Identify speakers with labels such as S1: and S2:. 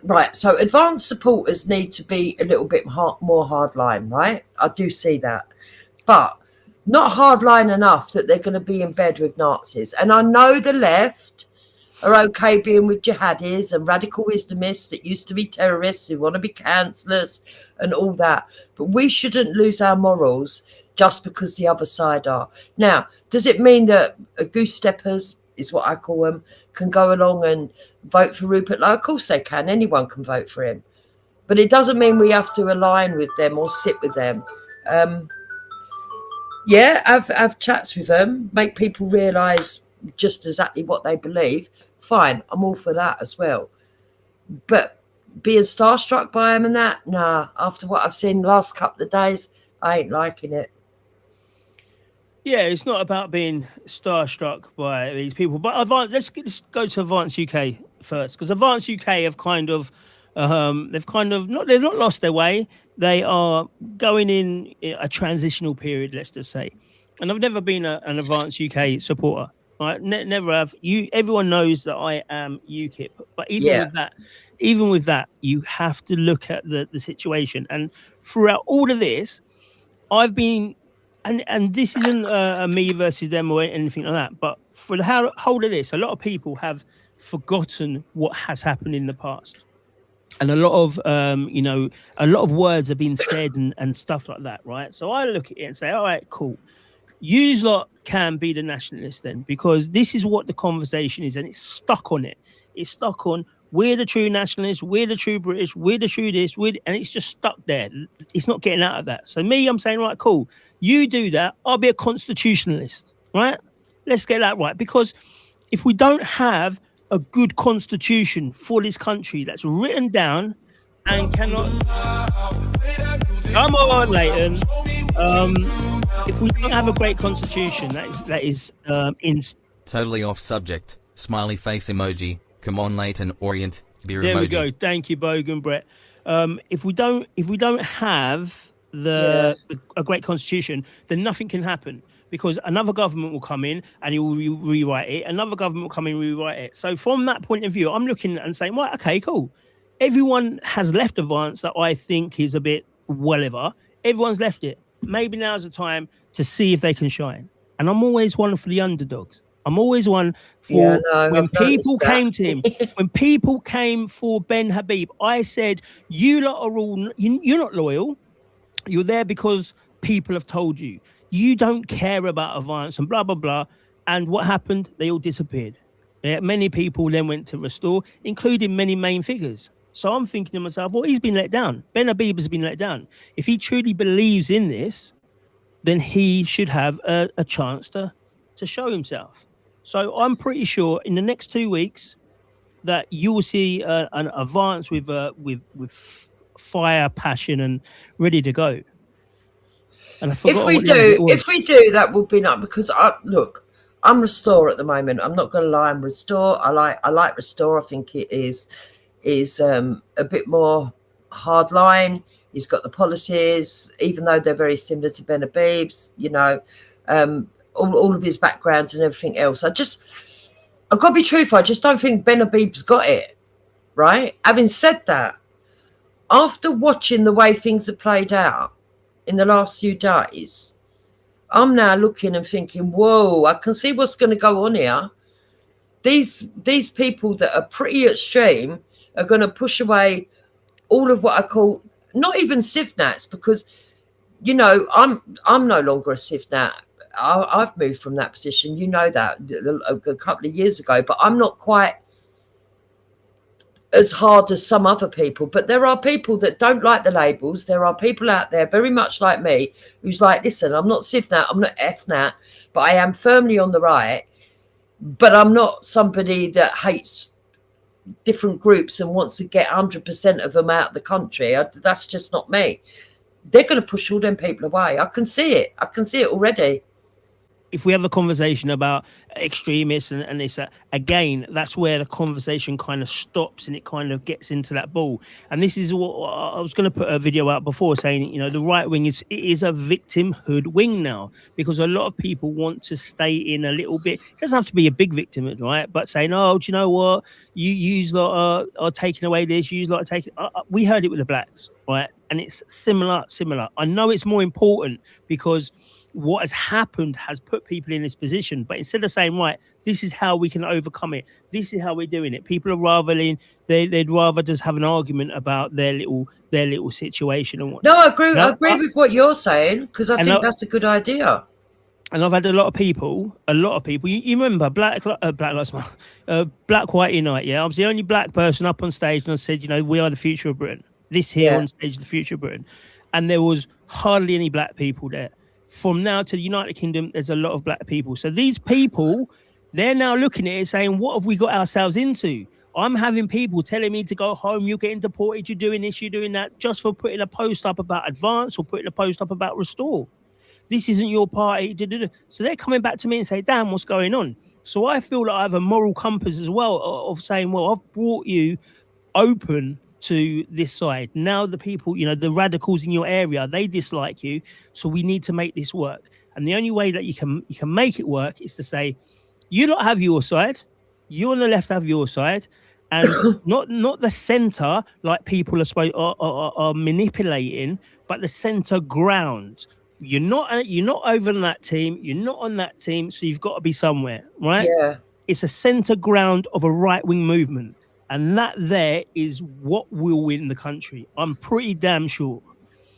S1: Right, so advanced supporters need to be a little bit more hardline, right? I do see that. But not hardline enough that they're going to be in bed with Nazis. And I know the left are okay being with jihadis and radical Islamists that used to be terrorists who want to be counsellors and all that. But we shouldn't lose our morals just because the other side are. Now, does it mean that goose steppers, is what I call them, can go along and vote for Rupert Lowe? Of course they can. Anyone can vote for him. But it doesn't mean we have to align with them or sit with them. Yeah, have chats with them, make people realise just exactly what they believe. Fine, I'm all for that as well. But being starstruck by them and that, nah, after what I've seen the last couple of days, I ain't liking it.
S2: Yeah, it's not about being starstruck by these people. But let's go to Advance UK first, because Advance UK have kind of they've not lost their way. They are going in a transitional period, let's just say. And I've never been an Advance UK supporter. Right? Never have. Everyone knows that I am UKIP, but even with that, you have to look at the situation. And throughout all of this, I've been. And this isn't a me versus them or anything like that. But for the whole of this, a lot of people have forgotten what has happened in the past, and a lot of words have been said and stuff like that, right? So I look at it and say, all right, cool. You lot can be the nationalists then, because this is what the conversation is, and it's stuck on it. It's stuck on we're the true nationalists, we're the true British, we're the true this, and it's just stuck there. It's not getting out of that. So I'm saying, right, cool. You do that, I'll be a constitutionalist, right? Let's get that right. Because if we don't have a good constitution for this country that's written down and cannot... Come on, Leighton. If we don't have a great constitution that is
S3: totally off subject. Smiley face emoji. Come on, Leighton. Orient. Beer
S2: there
S3: emoji.
S2: We go. Thank you, Bogan Brett. If we don't have a great constitution, then nothing can happen, because another government will come in and he will rewrite it. Another government will come in and rewrite it. So from that point of view, I'm looking and saying, right, okay, cool. Everyone has left Advance that I think is a bit whatever. Everyone's left it. Maybe now's the time to see if they can shine. And I'm always one for the underdogs. I'm always one for when people came to him. When people came for Ben Habib, I said, you lot are all, you're not loyal. You're there because people have told you. You don't care about Advance and blah, blah, blah. And what happened? They all disappeared. Many people then went to Restore, including many main figures. So I'm thinking to myself, well, he's been let down. Ben Habib has been let down. If he truly believes in this, then he should have a chance to show himself. So I'm pretty sure in the next 2 weeks that you will see an Advance with fire, passion, and ready to go. And
S1: if we do, that will be nice, because I'm Restore at the moment. I'm not going to lie, I'm Restore. I like Restore. I think it is a bit more hardline. He's got the policies, even though they're very similar to Ben Habib's, all of his background and everything else. I've got to be truthful, I just don't think Ben Habib's got it, right? Having said that, after watching the way things have played out in the last few days, I'm now looking and thinking, whoa, I can see what's going to go on here. These people that are pretty extreme are going to push away all of what I call, not even Sivnats, because, I'm no longer a Sivnat. I've moved from that position. You know that a couple of years ago, but I'm not quite as hard as some other people. But there are people that don't like the labels. There are people out there very much like me who's like, listen, I'm not Sivnat, I'm not FNAT, but I am firmly on the right. But I'm not somebody that hates different groups and wants to get 100% of them out of the country. That's just not me. They're going to push all them people away. I can see it. I can see it already.
S2: if we have a conversation about extremists and this, again, that's where the conversation kind of stops and it kind of gets into that ball. And this is what I was going to put a video out before saying, you know, the right wing is a victimhood wing now, because a lot of people want to stay in a little bit. It doesn't have to be a big victimhood, right? But saying, oh, do you know what? You lot are taking away this. You lot are taking. We heard it with the blacks, right? And it's similar. I know it's more important because what has happened has put people in this position, but instead of saying, right, this is how we can overcome it, this is how we're doing it, people are they'd rather just have an argument about their little situation and what.
S1: No, I agree with what you're saying, because I think that's a good idea.
S2: And I've had a lot of people. You remember Black Lives Matter, Black White Unite? Yeah, I was the only black person up on stage, and I said, you know, we are the future of Britain. This here on stage, the future of Britain, and there was hardly any black people there. From now to the United Kingdom, there's a lot of black people. So these people, they're now looking at it saying, what have we got ourselves into? I'm having people telling me to go home, you're getting deported, you're doing this, you're doing that, just for putting a post up about Advance or putting a post up about Restore. This isn't your party. So they're coming back to me and say, damn, what's going on? So I feel like I have a moral compass as well of saying, well, I've brought you open to this side. Now the people, you know, the radicals in your area, they dislike you. So we need to make this work. And the only way that you can make it work is to say, you lot have your side, you on the left have your side, and not the center like people are manipulating, but the center ground. You're not over on that team, you're not on that team, so you've got to be somewhere, right?
S1: Yeah.
S2: It's a center ground of a right-wing movement. And that there is what will win the country. I'm pretty damn sure.